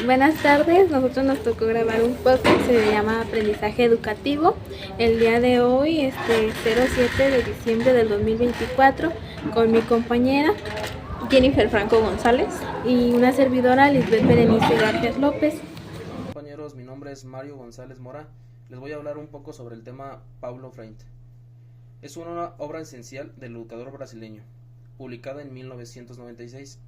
Buenas tardes, nosotros nos tocó grabar un podcast, se llama Aprendizaje Educativo. El día de hoy, 07 de diciembre del 2024, con mi compañera Jennifer Franco González y una servidora, Lisbeth Berenice García López. Compañeros, mi nombre es Mario González Mora. Les voy a hablar un poco sobre el tema Paulo Freire. Es una obra esencial del educador brasileño, publicada en 1996.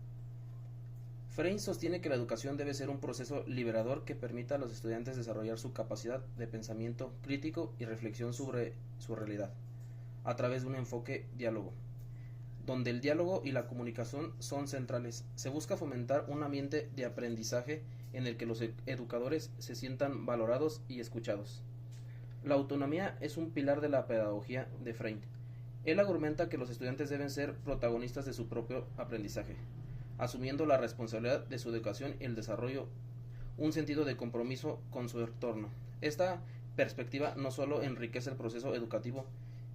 Freire sostiene que la educación debe ser un proceso liberador que permita a los estudiantes desarrollar su capacidad de pensamiento crítico y reflexión sobre su realidad, a través de un enfoque diálogo, donde el diálogo y la comunicación son centrales. Se busca fomentar un ambiente de aprendizaje en el que los educadores se sientan valorados y escuchados. La autonomía es un pilar de la pedagogía de Freire. Él argumenta que los estudiantes deben ser protagonistas de su propio aprendizaje, asumiendo la responsabilidad de su educación y el desarrollo, un sentido de compromiso con su entorno. Esta perspectiva no solo enriquece el proceso educativo,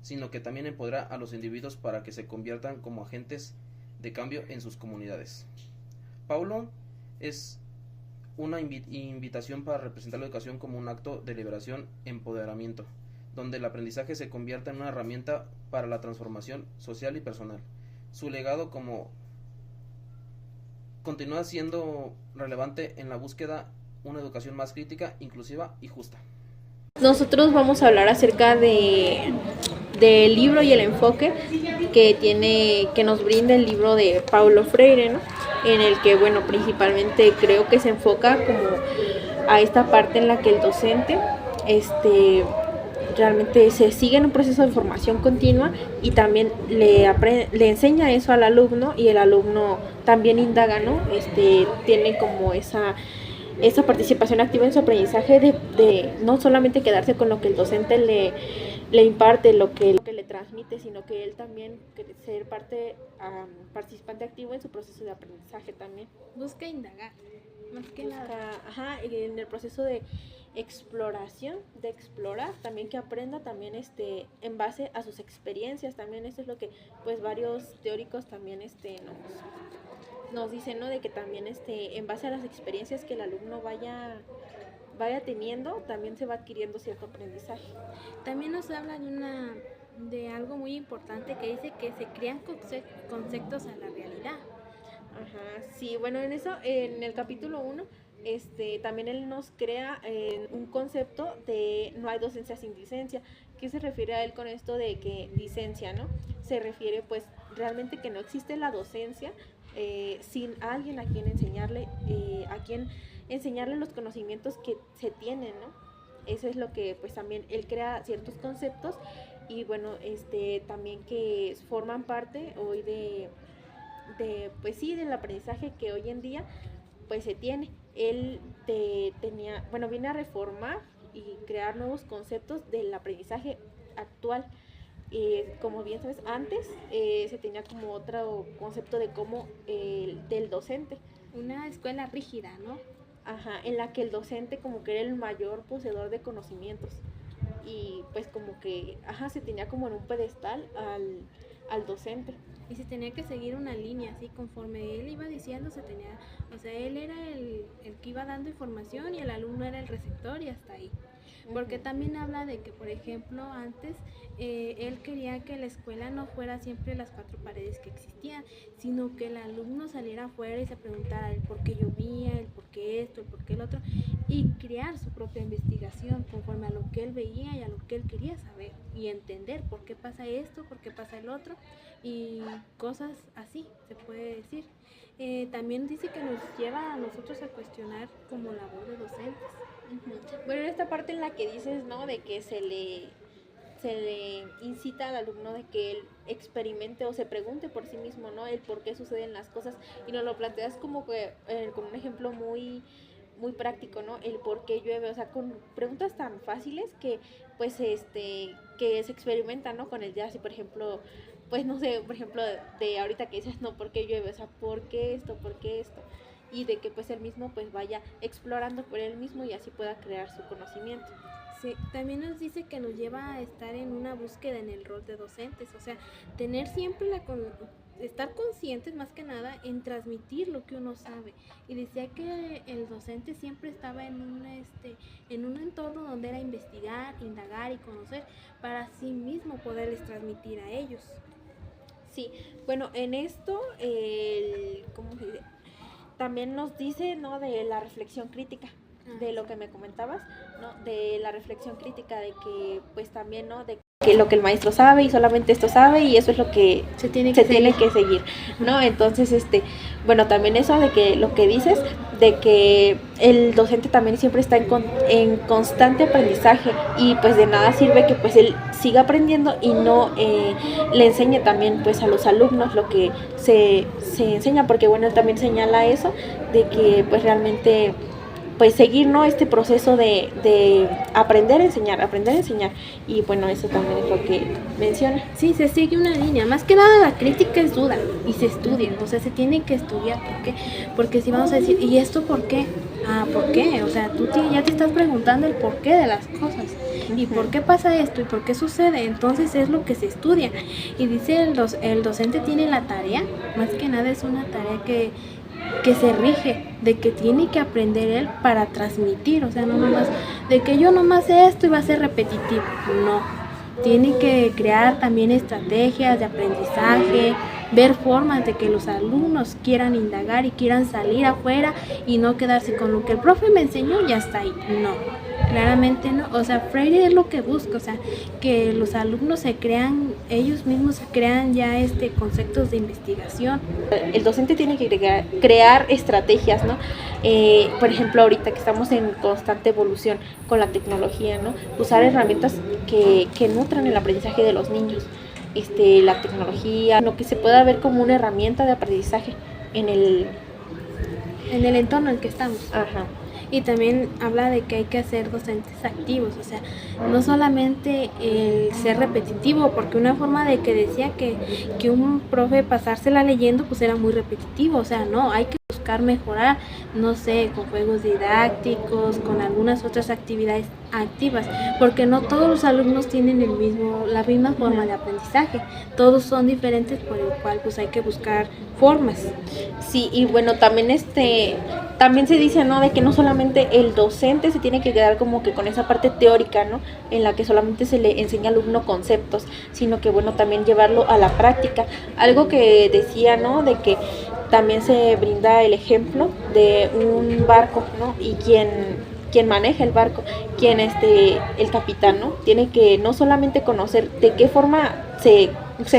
sino que también empodera a los individuos para que se conviertan como agentes de cambio en sus comunidades. Paulo es una invitación para representar la educación como un acto de liberación, empoderamiento, donde el aprendizaje se convierta en una herramienta para la transformación social y personal. Su legado continúa siendo relevante en la búsqueda de una educación más crítica, inclusiva y justa. Nosotros vamos a hablar acerca del libro y el enfoque que nos brinda el libro de Paulo Freire, ¿no? En el que, bueno, principalmente creo que se enfoca como a esta parte en la que el docente realmente se sigue en un proceso de formación continua y también le enseña eso al alumno, y el alumno también indaga, ¿no? Tiene como esa participación activa en su aprendizaje de no solamente quedarse con lo que el docente le imparte, lo que le transmite, sino que él también ser participante activo en su proceso de aprendizaje también. Busca indagar, más que nada. En el proceso de exploración, de explorar, también que aprenda también en base a sus experiencias. También esto es lo que pues varios teóricos también nos dicen, ¿no? De que también en base a las experiencias que el alumno vaya teniendo, también se va adquiriendo cierto aprendizaje. También nos habla de algo muy importante que dice que se crean conceptos a la realidad. Sí, bueno, en el capítulo 1, también él nos crea un concepto de no hay docencia sin dicencia. ¿Qué se refiere a él con esto de que dicencia, no? Se refiere pues realmente que no existe la docencia sin alguien a quien enseñarle, los conocimientos que se tienen, ¿no? Eso es lo que pues también él crea ciertos conceptos, y bueno, también que forman parte hoy pues sí, del aprendizaje que hoy en día pues se tiene. Él viene a reformar y crear nuevos conceptos del aprendizaje actual. Como bien sabes, antes se tenía como otro concepto de cómo del docente. Una escuela rígida, ¿no? En la que el docente como que era el mayor poseedor de conocimientos. Y pues como que, se tenía como en un pedestal al docente. Y se tenía que seguir una línea, así conforme él iba diciendo, él era el que iba dando información y el alumno era el receptor, y hasta ahí. Porque también habla de que, por ejemplo, antes él quería que la escuela no fuera siempre las cuatro paredes que existían, sino que el alumno saliera afuera y se preguntara el por qué llovía, el por qué esto, el por qué el otro, y crear su propia investigación conforme a lo que él veía y a lo que él quería saber y entender por qué pasa esto, por qué pasa el otro, y cosas así, se puede decir. También dice que nos lleva a nosotros a cuestionar como labor de docentes. Bueno, en esta parte en la que dices, ¿no? De que se le incita al alumno de que él experimente o se pregunte por sí mismo, ¿no? El por qué suceden las cosas, y nos lo planteas como un ejemplo muy muy práctico, ¿no? El por qué llueve, o sea, con preguntas tan fáciles que pues que se experimentan, ¿no? Con el día, así por ejemplo, pues no sé, por ejemplo, de ahorita que dices, no, ¿por qué llueve? O sea, ¿por qué esto? ¿Por qué esto? Y de que pues él mismo pues vaya explorando por él mismo y así pueda crear su conocimiento. Sí, también nos dice que nos lleva a estar en una búsqueda en el rol de docentes, o sea, tener siempre estar conscientes más que nada en transmitir lo que uno sabe. Y decía que el docente siempre estaba en un entorno donde era investigar, indagar y conocer para sí mismo poderles transmitir a ellos. Sí, bueno, en esto, ¿cómo se dice? También nos dice, ¿no?, de la reflexión crítica, de lo que me comentabas, ¿no?, de la reflexión crítica, de que, pues también, ¿no?, de que lo que el maestro sabe y solamente esto sabe y eso es lo que se tiene que seguir, ¿no? Entonces, bueno, también eso de que lo que dices, de que el docente también siempre está en constante aprendizaje y pues de nada sirve que pues él siga aprendiendo y no le enseñe también pues a los alumnos lo que se enseña, porque bueno, él también señala eso, de que pues realmente pues seguir, ¿no?, este proceso de aprender a enseñar, y bueno, eso también es lo que menciona. Sí, se sigue una línea, más que nada la crítica es duda y se estudia, o sea, se tiene que estudiar. ¿Por qué? Porque si vamos a decir, ¿y esto por qué? ¿Por qué? O sea, tú ya te estás preguntando el porqué de las cosas y por qué pasa esto y por qué sucede, entonces es lo que se estudia. Y dice el docente tiene la tarea, más que nada es una tarea que se rige, de que tiene que aprender él para transmitir, o sea, no nomás de que yo nomás sé esto y va a ser repetitivo, no, tiene que crear también estrategias de aprendizaje, ver formas de que los alumnos quieran indagar y quieran salir afuera y no quedarse con lo que el profe me enseñó, ya está ahí, no. Claramente no, o sea, Freire es lo que busca, o sea, que los alumnos ellos mismos se crean ya conceptos de investigación. El docente tiene que crear estrategias, ¿no? Por ejemplo, ahorita que estamos en constante evolución con la tecnología, ¿no? Usar herramientas que nutran el aprendizaje de los niños. La tecnología, lo que se pueda ver como una herramienta de aprendizaje en el entorno en el que estamos. Ajá. Y también habla de que hay que ser docentes activos, o sea, no solamente el ser repetitivo, porque una forma de que decía que un profe pasársela leyendo pues era muy repetitivo, o sea, no, hay que buscar mejorar, no sé, con juegos didácticos, con algunas otras actividades activas, porque no todos los alumnos tienen la misma forma de aprendizaje, todos son diferentes, por el cual pues hay que buscar formas. Sí, y bueno, también también se dice, ¿no?, de que no solamente el docente se tiene que quedar como que con esa parte teórica, ¿no?, en la que solamente se le enseña al alumno conceptos, sino que bueno, también llevarlo a la práctica. Algo que decía, ¿no?, de que también se brinda el ejemplo de un barco, ¿no?, y quien maneja el barco, el capitán, ¿no?, tiene que no solamente conocer de qué forma se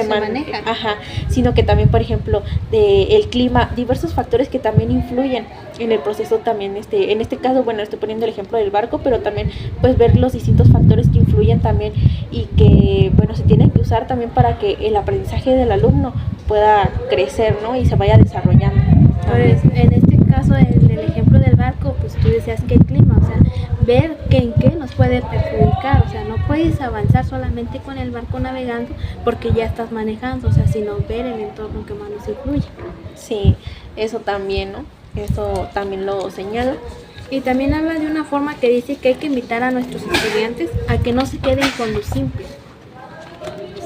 maneja, sino que también, por ejemplo, el clima, diversos factores que también influyen en el proceso también, en este caso, bueno, estoy poniendo el ejemplo del barco, pero también pues ver los distintos factores que influyen también y que, bueno, se tienen que usar también para que el aprendizaje del alumno pueda crecer, ¿no?, y se vaya desarrollando. Pues, en este caso, en el ejemplo del barco, pues tú decías que el clima, o sea, ver en qué nos puede perjudicar, o sea, no puedes avanzar solamente con el barco navegando porque ya estás manejando, o sea, sino ver el entorno que más nos influye. Sí, eso también, ¿no? Eso también lo señala. Y también habla de una forma que dice que hay que invitar a nuestros estudiantes a que no se queden con lo simple.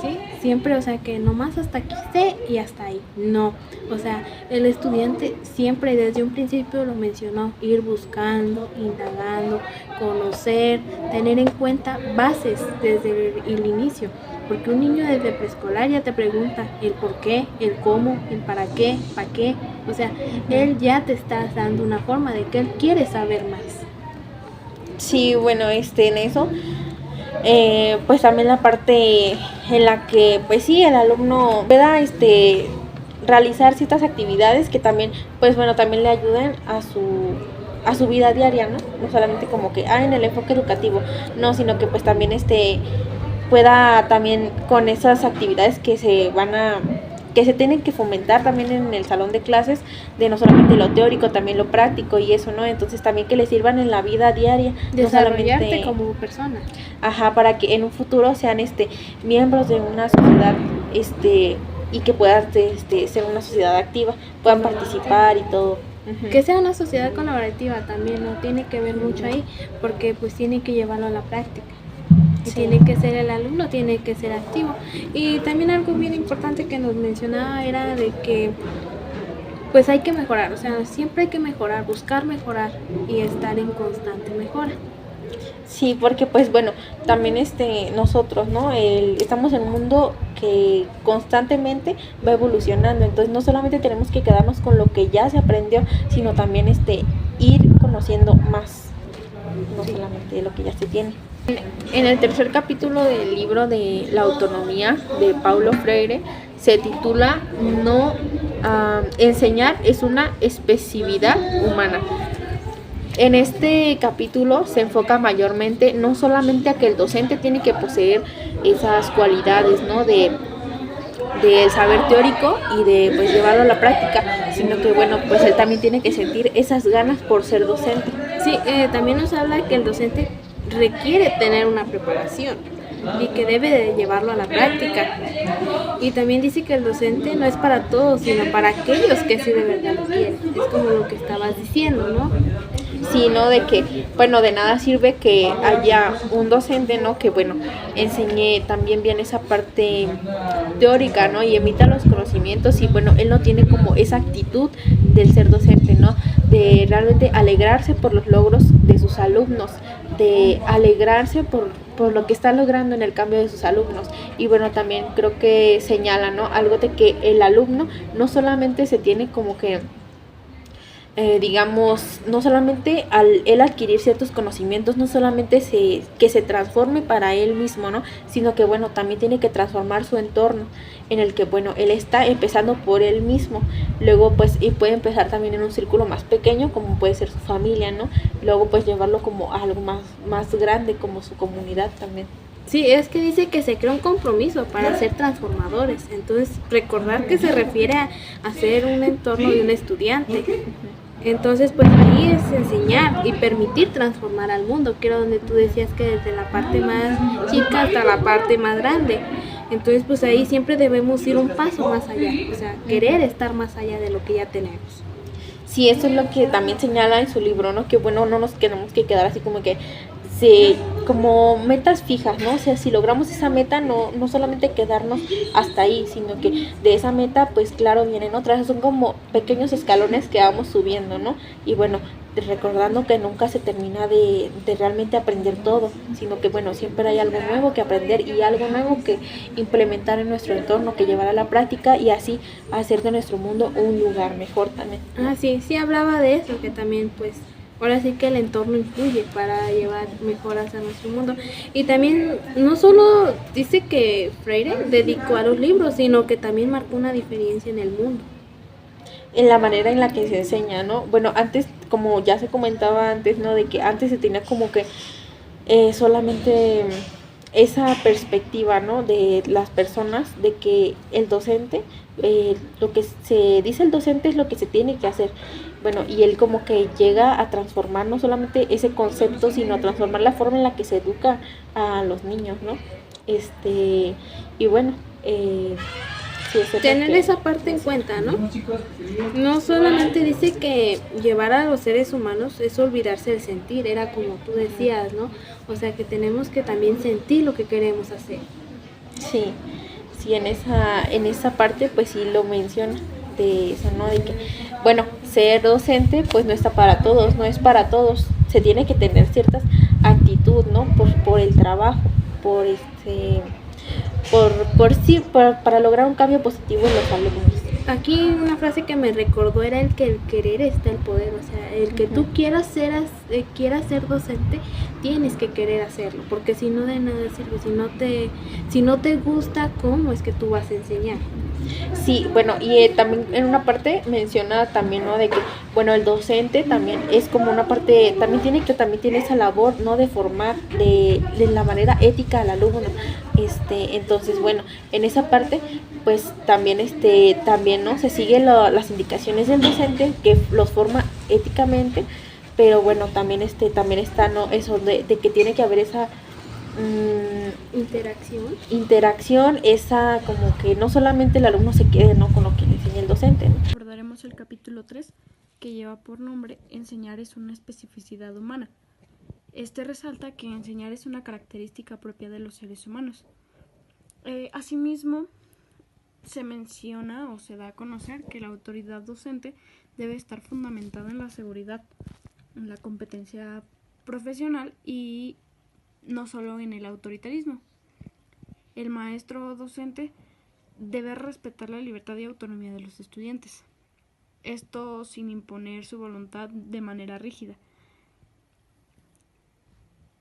¿Sí? Siempre, o sea, que nomás hasta aquí sé y hasta ahí. No, o sea, el estudiante siempre desde un principio lo mencionó, ir buscando, indagando, conocer, tener en cuenta bases desde el inicio. Porque un niño desde preescolar ya te pregunta el por qué, el cómo, el para qué. O sea, él ya te está dando una forma de que él quiere saber más. Sí, bueno, en eso, pues también la parte en la que, pues sí, el alumno pueda, realizar ciertas actividades que también, pues bueno, también le ayuden a su vida diaria, ¿no? No solamente como que, en el enfoque educativo, no, sino que pues también, pueda también con esas actividades que se tienen que fomentar también en el salón de clases, de no solamente lo teórico, también lo práctico y eso, ¿no? Entonces también que les sirvan en la vida diaria. Desarrollarte no solamente, como persona. Ajá, para que en un futuro sean miembros de una sociedad, y que puedan ser una sociedad activa, puedan participar y todo. Uh-huh. Que sea una sociedad colaborativa también, ¿no? Tiene que ver mucho ahí, porque pues tiene que llevarlo a la práctica. Y Sí. tiene que ser el alumno, tiene que ser activo. Y también algo bien importante que nos mencionaba era de que pues hay que mejorar, o sea, siempre hay que mejorar, buscar mejorar y estar en constante mejora. Sí, porque pues bueno, también nosotros, ¿no? Estamos en un mundo que constantemente va evolucionando, entonces no solamente tenemos que quedarnos con lo que ya se aprendió, sino también ir conociendo más, no solamente lo que ya se tiene. En el tercer capítulo del libro de la autonomía de Paulo Freire se titula No enseñar es una especificidad humana. En este capítulo se enfoca mayormente no solamente a que el docente tiene que poseer esas cualidades, ¿no? de saber teórico y de pues llevarlo a la práctica, sino que bueno, pues él también tiene que sentir esas ganas por ser docente. Sí, también nos habla que el docente requiere tener una preparación y que debe de llevarlo a la práctica. Y también dice que el docente no es para todos, sino para aquellos que sí de verdad lo quieren. Es como lo que estabas diciendo, ¿no? Sino de que, bueno, de nada sirve que haya un docente, ¿no? Que, bueno, enseñe también bien esa parte teórica, ¿no? Y emita los conocimientos y, bueno, él no tiene como esa actitud del ser docente, ¿no? De realmente alegrarse por los logros de sus alumnos, de alegrarse por lo que está logrando en el cambio de sus alumnos. Y bueno, también creo que señala, ¿no? Algo de que el alumno no solamente se tiene como que digamos, no solamente al él adquirir ciertos conocimientos, no solamente que se transforme para él mismo, ¿no? Sino que, bueno, también tiene que transformar su entorno, en el que, bueno, él está empezando por él mismo, luego, pues, y puede empezar también en un círculo más pequeño, como puede ser su familia, ¿no? Luego, pues, llevarlo como a algo más grande, como su comunidad también. Sí, es que dice que se crea un compromiso para ser transformadores. Entonces, recordar que se refiere a ser un entorno de un estudiante. Entonces, pues ahí es enseñar y permitir transformar al mundo, que era donde tú decías que desde la parte más chica hasta la parte más grande. Entonces, pues ahí siempre debemos ir un paso más allá, o sea, querer estar más allá de lo que ya tenemos. Sí, eso es lo que también señala en su libro, ¿no? Que, bueno, no nos tenemos que quedar así como que como metas fijas, ¿no? O sea, si logramos esa meta, no solamente quedarnos hasta ahí, sino que de esa meta, pues claro, vienen otras, son como pequeños escalones que vamos subiendo, ¿no? Y bueno, recordando que nunca se termina de realmente aprender todo, sino que, bueno, siempre hay algo nuevo que aprender y algo nuevo que implementar en nuestro entorno, que llevar a la práctica y así hacer de nuestro mundo un lugar mejor también. Ah, sí, sí hablaba de eso, que también, pues, ahora sí que el entorno influye para llevar mejoras a nuestro mundo. Y también no solo dice que Freire dedicó a los libros, sino que también marcó una diferencia en el mundo. En la manera en la que se enseña, ¿no? Bueno, antes, como ya se comentaba antes, ¿no? De que antes se tenía como que solamente esa perspectiva, ¿no? De las personas, de que el docente, lo que se dice el docente es lo que se tiene que hacer. Bueno, y él como que llega a transformar no solamente ese concepto, sino a transformar la forma en la que se educa a los niños, ¿no? Y bueno, sí, tener esa parte en cuenta, ¿no? No solamente dice que llevar a los seres humanos es olvidarse del sentir, era como tú decías, ¿no? O sea que tenemos que también sentir lo que queremos hacer. Sí, en esa parte pues sí lo menciona de eso, ¿no? De que, bueno, ser docente pues no está para todos, no es para todos, se tiene que tener ciertas actitud, ¿no? Por el trabajo, para lograr un cambio positivo en los alumnos. Aquí una frase que me recordó era el que el querer está el poder, o sea, el que tú quieras ser docente, tienes que querer hacerlo, porque si no de nada sirve, si no te gusta, ¿cómo es que tú vas a enseñar? Sí, bueno, y también en una parte menciona también, ¿no? De que, bueno, el docente también es como una parte, también tiene esa labor, ¿no? De formar de la manera ética al alumno. Entonces, bueno, en esa parte, pues también, ¿no? Se siguen las indicaciones del docente que los forma éticamente, pero bueno, también está, ¿no? Eso de que tiene que haber esa interacción, esa como que no solamente el alumno se quede, ¿no? Con lo que le enseña el docente, ¿no? Recordaremos el capítulo 3 que lleva por nombre Enseñar es una especificidad humana. Este resalta que enseñar es una característica propia de los seres humanos. Asimismo, se menciona o se da a conocer que la autoridad docente debe estar fundamentada en la seguridad, en la competencia profesional y no solo en el autoritarismo. El maestro docente debe respetar la libertad y autonomía de los estudiantes, esto sin imponer su voluntad de manera rígida.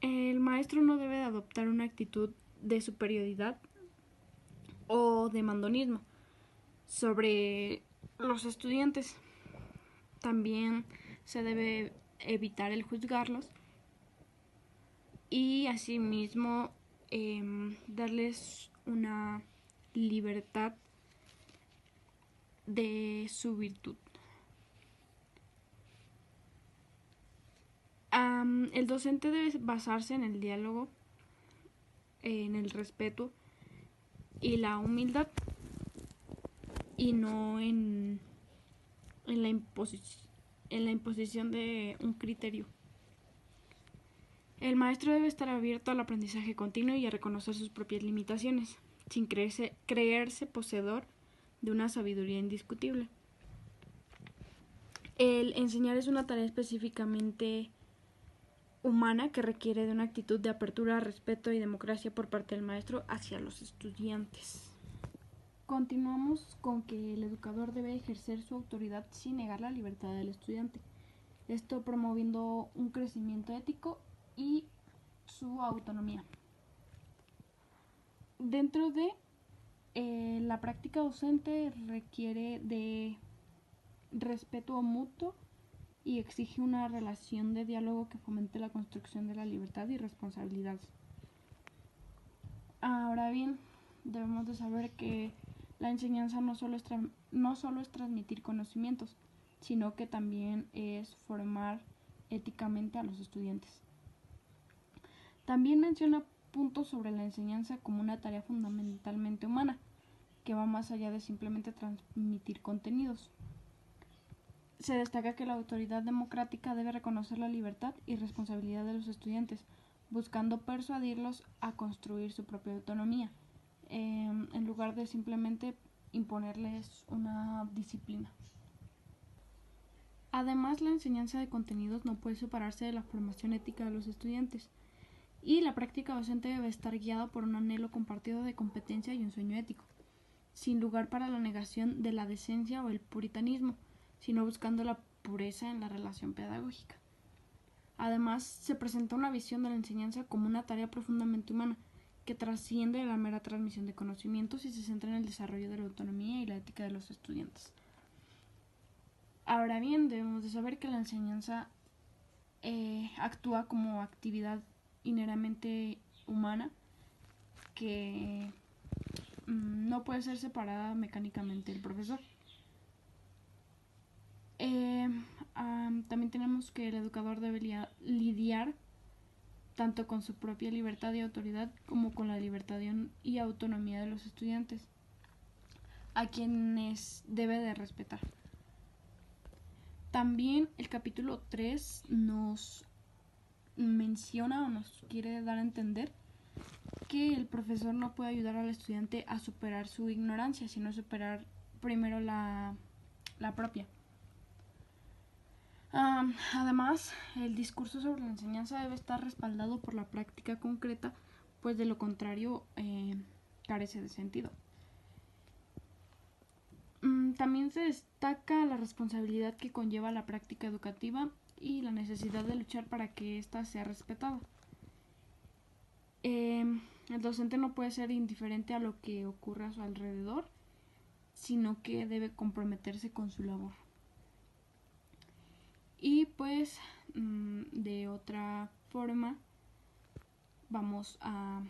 El maestro no debe adoptar una actitud de superioridad o de mandonismo sobre los estudiantes. También se debe evitar el juzgarlos y asimismo darles una libertad de su virtud. El docente debe basarse en el diálogo, en el respeto y la humildad y no en la imposición de un criterio. El maestro debe estar abierto al aprendizaje continuo y a reconocer sus propias limitaciones, sin creerse poseedor de una sabiduría indiscutible. El enseñar es una tarea específicamente humana que requiere de una actitud de apertura, respeto y democracia por parte del maestro hacia los estudiantes. Continuamos con que el educador debe ejercer su autoridad sin negar la libertad del estudiante, esto promoviendo un crecimiento ético y su autonomía. Dentro de la práctica docente requiere de respeto mutuo y exige una relación de diálogo que fomente la construcción de la libertad y responsabilidad. Ahora bien, debemos de saber que la enseñanza no solo es transmitir conocimientos, sino que también es formar éticamente a los estudiantes. También menciona puntos sobre la enseñanza como una tarea fundamentalmente humana, que va más allá de simplemente transmitir contenidos. Se destaca que la autoridad democrática debe reconocer la libertad y responsabilidad de los estudiantes, buscando persuadirlos a construir su propia autonomía, en lugar de simplemente imponerles una disciplina. Además, la enseñanza de contenidos no puede separarse de la formación ética de los estudiantes, y la práctica docente debe estar guiada por un anhelo compartido de competencia y un sueño ético, sin lugar para la negación de la decencia o el puritanismo, sino buscando la pureza en la relación pedagógica. Además, se presenta una visión de la enseñanza como una tarea profundamente humana, que trasciende la mera transmisión de conocimientos y se centra en el desarrollo de la autonomía y la ética de los estudiantes. Ahora bien, debemos de saber que la enseñanza actúa como actividad inherentemente humana que no puede ser separada mecánicamente del profesor. También tenemos que el educador debe lidiar tanto con su propia libertad y autoridad como con la libertad y autonomía de los estudiantes, a quienes debe de respetar. También el capítulo 3 nos menciona o nos quiere dar a entender que el profesor no puede ayudar al estudiante a superar su ignorancia, sino superar primero la propia. Además, el discurso sobre la enseñanza debe estar respaldado por la práctica concreta, pues de lo contrario carece de sentido. También se destaca la responsabilidad que conlleva la práctica educativa y la necesidad de luchar para que ésta sea respetada. El docente no puede ser indiferente a lo que ocurre a su alrededor, sino que debe comprometerse con su labor. Y pues de otra forma vamos a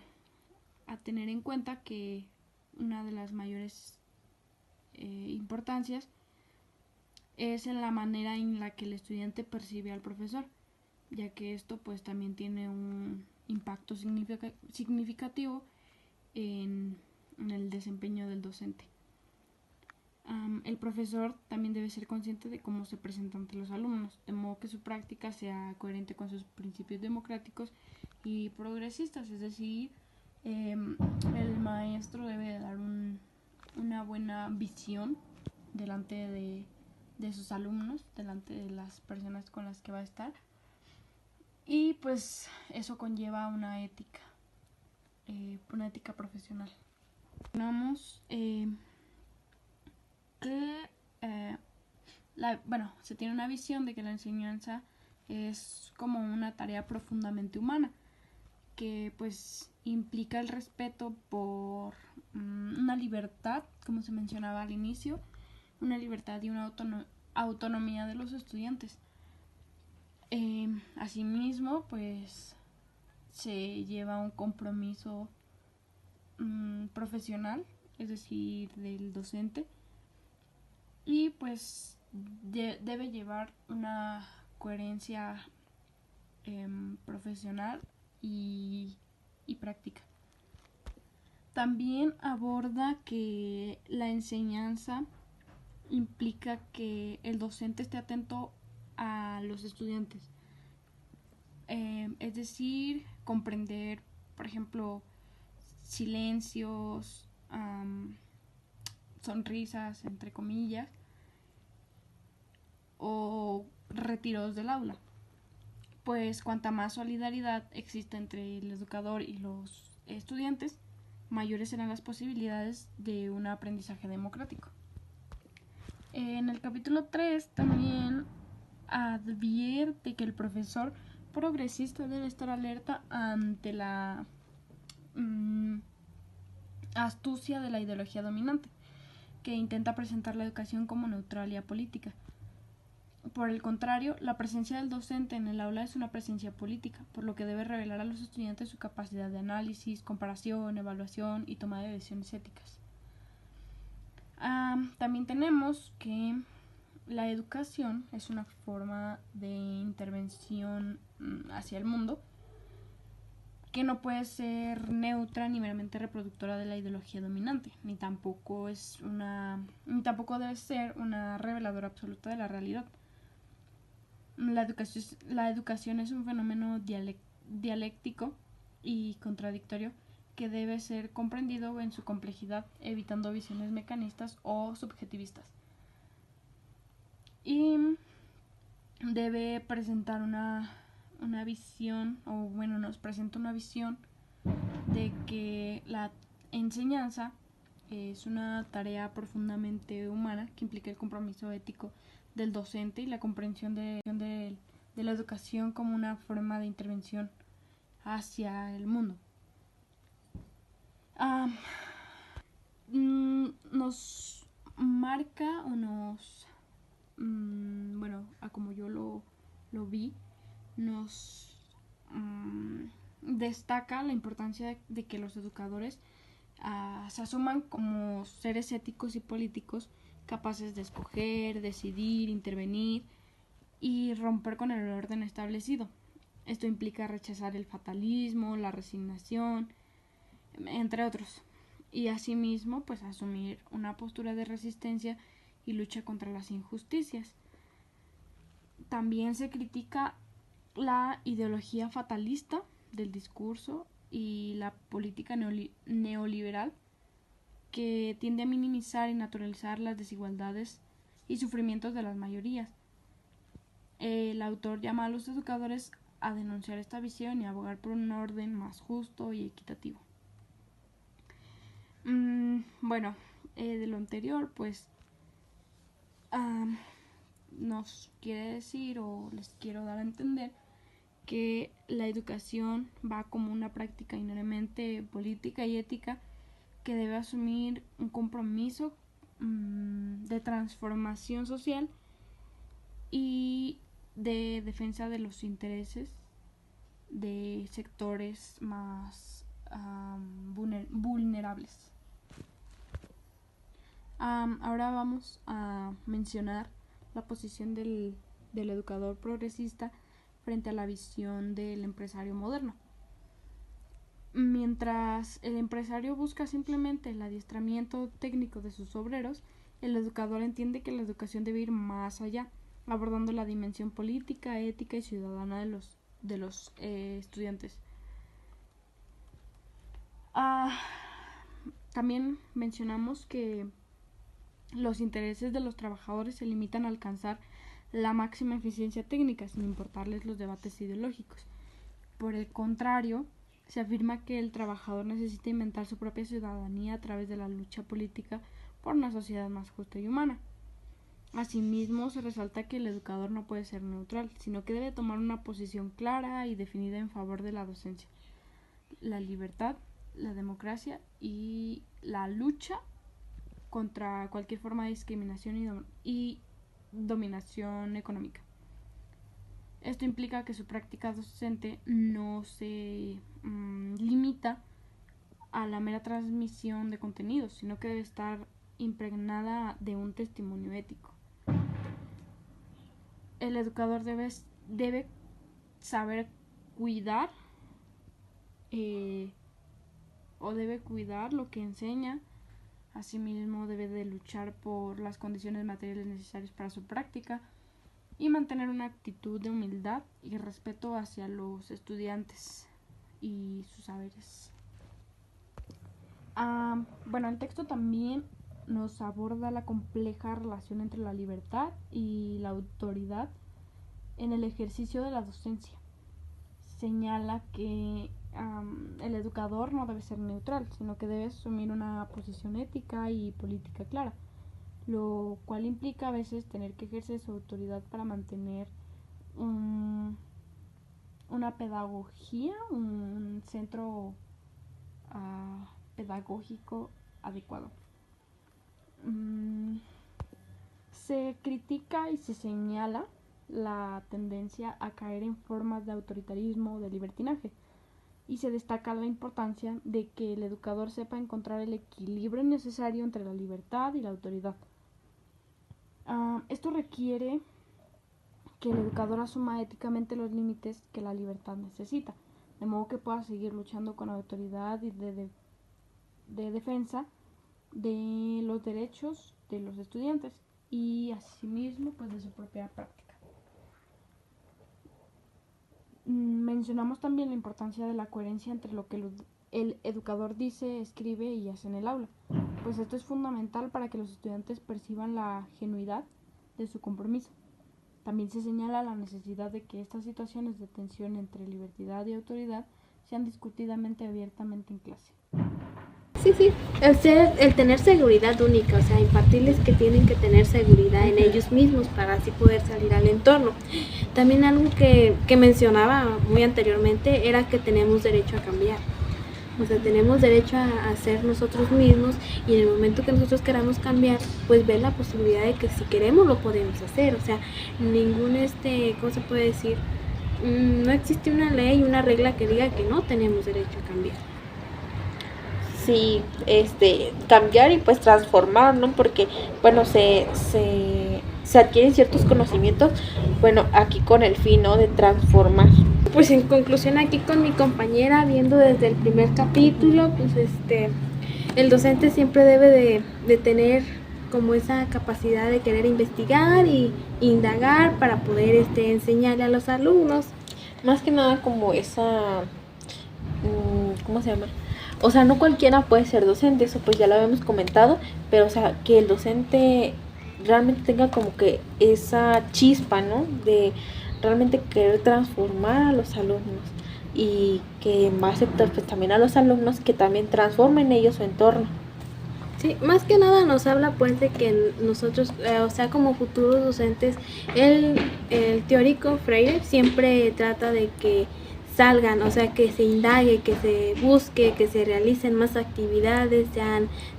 tener en cuenta que una de las mayores importancias es en la manera en la que el estudiante percibe al profesor, ya que esto pues también tiene un impacto significativo en el desempeño del docente. el profesor también debe ser consciente de cómo se presenta ante los alumnos, de modo que su práctica sea coherente con sus principios democráticos y progresistas, es decir, el maestro debe dar una buena visión delante de sus alumnos, delante de las personas con las que va a estar, y pues eso conlleva una ética profesional. Tenemos se tiene una visión de que la enseñanza es como una tarea profundamente humana, que pues implica el respeto por una libertad, como se mencionaba al inicio, una libertad y una autonomía de los estudiantes. Asimismo, pues se lleva un compromiso profesional, es decir, del docente, y pues debe llevar una coherencia profesional y práctica. También aborda que la enseñanza implica que el docente esté atento a los estudiantes, es decir, comprender, por ejemplo, silencios, sonrisas, entre comillas, o retiros del aula. Pues cuanta más solidaridad existe entre el educador y los estudiantes, mayores serán las posibilidades de un aprendizaje democrático. En el capítulo 3 también advierte que el profesor progresista debe estar alerta ante la astucia de la ideología dominante, que intenta presentar la educación como neutral y apolítica. Por el contrario, la presencia del docente en el aula es una presencia política, por lo que debe revelar a los estudiantes su capacidad de análisis, comparación, evaluación y toma de decisiones éticas. También tenemos que la educación es una forma de intervención hacia el mundo que no puede ser neutra ni meramente reproductora de la ideología dominante, ni tampoco debe ser una reveladora absoluta de la realidad. La educación es un fenómeno dialéctico y contradictorio que debe ser comprendido en su complejidad, evitando visiones mecanistas o subjetivistas. Y debe presentar una visión, nos presenta una visión de que la enseñanza es una tarea profundamente humana que implica el compromiso ético del docente y la comprensión de la educación como una forma de intervención hacia el mundo. Nos marca o nos como yo lo vi, nos destaca la importancia de que los educadores se asuman como seres éticos y políticos capaces de escoger, decidir, intervenir y romper con el orden establecido. Esto implica rechazar el fatalismo, la resignación, entre otros, y asimismo pues asumir una postura de resistencia y lucha contra las injusticias. También se critica la ideología fatalista del discurso y la política neoliberal que tiende a minimizar y naturalizar las desigualdades y sufrimientos de las mayorías. El autor llama a los educadores a denunciar esta visión y a abogar por un orden más justo y equitativo. De lo anterior, pues nos quiere decir o les quiero dar a entender que la educación va como una práctica inherentemente política y ética que debe asumir un compromiso de transformación social y de defensa de los intereses de sectores más vulnerables. Ahora vamos a mencionar la posición del educador progresista frente a la visión del empresario moderno. Mientras el empresario busca simplemente el adiestramiento técnico de sus obreros, el educador entiende que la educación debe ir más allá, abordando la dimensión política, ética y ciudadana de los estudiantes. También mencionamos que los intereses de los trabajadores se limitan a alcanzar la máxima eficiencia técnica, sin importarles los debates ideológicos. Por el contrario, se afirma que el trabajador necesita inventar su propia ciudadanía a través de la lucha política por una sociedad más justa y humana. Asimismo, se resalta que el educador no puede ser neutral, sino que debe tomar una posición clara y definida en favor de la docencia, la libertad, la democracia y la lucha contra cualquier forma de discriminación y dominación económica. Esto implica que su práctica docente no se limita a la mera transmisión de contenidos, sino que debe estar impregnada de un testimonio ético. El educador debe saber cuidar o debe cuidar lo que enseña. Asimismo, debe de luchar por las condiciones materiales necesarias para su práctica y mantener una actitud de humildad y respeto hacia los estudiantes y sus saberes. Bueno, el texto también nos aborda la compleja relación entre la libertad y la autoridad en el ejercicio de la docencia. Señala que el educador no debe ser neutral, sino que debe asumir una posición ética y política clara, lo cual implica a veces tener que ejercer su autoridad para mantener una pedagogía, un centro pedagógico adecuado. Se critica y se señala la tendencia a caer en formas de autoritarismo o de libertinaje, y se destaca la importancia de que el educador sepa encontrar el equilibrio necesario entre la libertad y la autoridad. Esto requiere que el educador asuma éticamente los límites que la libertad necesita, de modo que pueda seguir luchando con autoridad y de defensa de los derechos de los estudiantes y asimismo pues de su propia práctica. Mencionamos también la importancia de la coherencia entre lo que el educador dice, escribe y hace en el aula, pues esto es fundamental para que los estudiantes perciban la genuidad de su compromiso. También se señala la necesidad de que estas situaciones de tensión entre libertad y autoridad sean discutidamente abiertamente en clase. Sí, el tener seguridad única, o sea, impartirles que tienen que tener seguridad en ellos mismos para así poder salir al entorno. También algo que mencionaba muy anteriormente era que tenemos derecho a cambiar. O sea, tenemos derecho a ser nosotros mismos y en el momento que nosotros queramos cambiar, pues ver la posibilidad de que si queremos lo podemos hacer. O sea, ningún, ¿cómo se puede decir? No existe una ley, una regla que diga que no tenemos derecho a cambiar. Sí, cambiar y pues transformar, ¿no? Porque, bueno, se adquieren ciertos conocimientos, bueno, aquí con el fin, ¿no? De transformar. Pues en conclusión aquí con mi compañera, viendo desde el primer capítulo, pues el docente siempre debe de tener como esa capacidad de querer investigar y indagar para poder enseñarle a los alumnos. Más que nada como esa, ¿cómo se llama? O sea, no cualquiera puede ser docente, eso pues ya lo habíamos comentado, pero o sea, que el docente realmente tenga como que esa chispa, ¿no? De realmente querer transformar a los alumnos y que va a aceptar pues también a los alumnos que también transformen ellos su entorno. Sí, más que nada nos habla pues de que nosotros, o sea, como futuros docentes, el teórico Freire siempre trata de que salgan, o sea, que se indague, que se busque, que se realicen más actividades,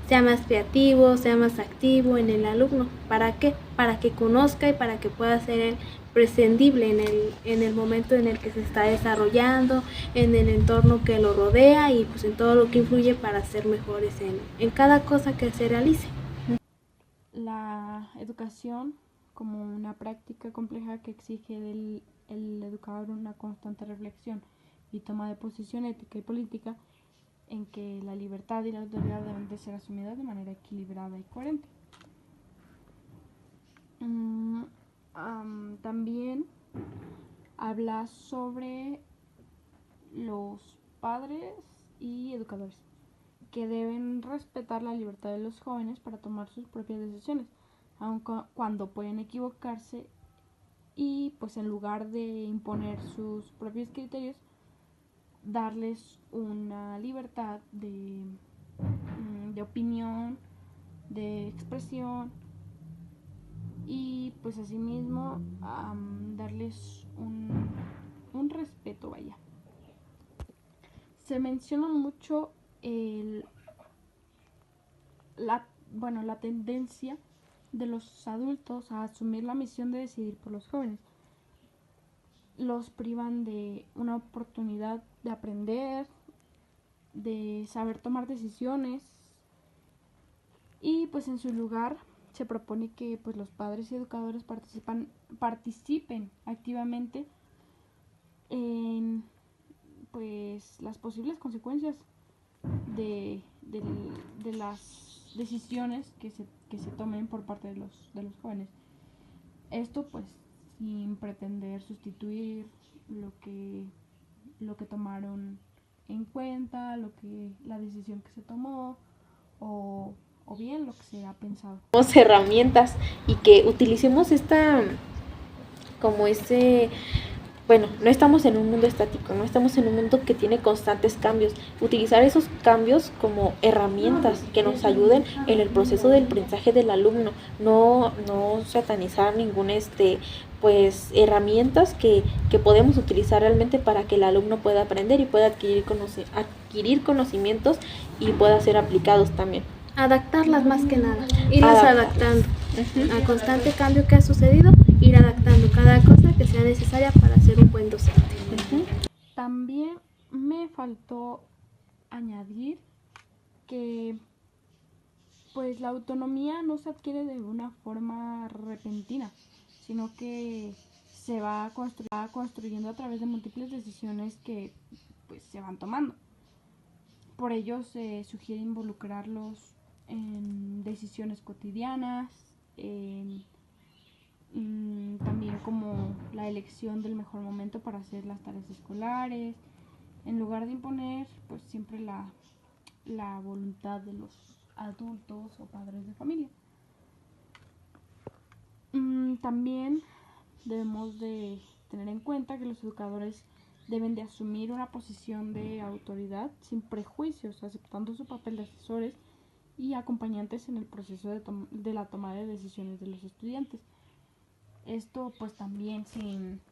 sea más creativo, sea más activo en el alumno. ¿Para qué? Para que conozca y para que pueda ser prescindible en el momento en el que se está desarrollando, en el entorno que lo rodea y pues en todo lo que influye para ser mejores en cada cosa que se realice. La educación como una práctica compleja que exige del educador una constante reflexión y toma de posición ética y política en que la libertad y la autoridad deben de ser asumidas de manera equilibrada y coherente. También habla sobre los padres y educadores, que deben respetar la libertad de los jóvenes para tomar sus propias decisiones, aunque cuando pueden equivocarse, y pues en lugar de imponer sus propios criterios, darles una libertad de opinión, de expresión, y pues asimismo darles un respeto, vaya. Se menciona mucho la tendencia de los adultos a asumir la misión de decidir por los jóvenes. Los privan de una oportunidad de aprender, de saber tomar decisiones, y pues en su lugar se propone que pues los padres y educadores participen activamente en pues las posibles consecuencias de las decisiones que se tomen por parte de los jóvenes. Esto pues sin pretender sustituir lo que tomaron en cuenta, la decisión que se tomó, o bien lo que se ha pensado. Herramientas y que utilicemos no estamos en un mundo estático, no estamos en un mundo que tiene constantes cambios. Utilizar esos cambios como herramientas que nos ayuden en el proceso del aprendizaje del alumno, no satanizar ninguna herramientas que podemos utilizar realmente para que el alumno pueda aprender y pueda adquirir conocimientos y pueda ser aplicados también. Adaptarlas más que nada, irlas adaptando al constante cambio que ha sucedido, ir adaptando cada cosa que sea necesaria para ser un buen docente. También me faltó añadir que pues la autonomía no se adquiere de una forma repentina, sino que se va construyendo a través de múltiples decisiones que pues se van tomando. Por ello se sugiere involucrarlos en decisiones cotidianas, también como la elección del mejor momento para hacer las tareas escolares, en lugar de imponer pues siempre la voluntad de los adultos o padres de familia. También debemos de tener en cuenta que los educadores deben de asumir una posición de autoridad sin prejuicios, aceptando su papel de asesores y acompañantes en el proceso de la toma de decisiones de los estudiantes. Esto pues también sin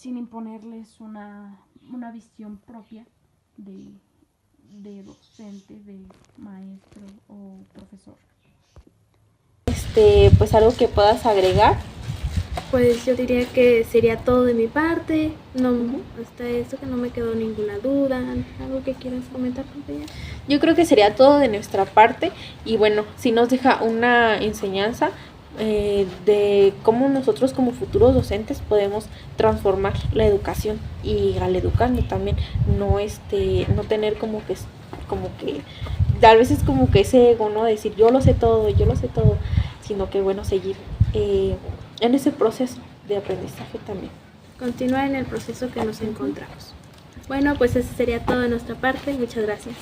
imponerles una visión propia de docente, de maestro o profesor. Pues algo que puedas agregar. Pues yo diría que sería todo de mi parte, hasta esto que no me quedó ninguna duda. ¿Algo que quieras comentar, compañera? Yo creo que sería todo de nuestra parte, y bueno, sí nos deja una enseñanza de cómo nosotros como futuros docentes podemos transformar la educación, y al educando también no tener como que a veces como que ese ego, ¿no? Decir yo lo sé todo, sino que bueno, seguir en ese proceso de aprendizaje también. Continuar en el proceso que nos encontramos. Bueno, pues eso sería todo de nuestra parte. Muchas gracias.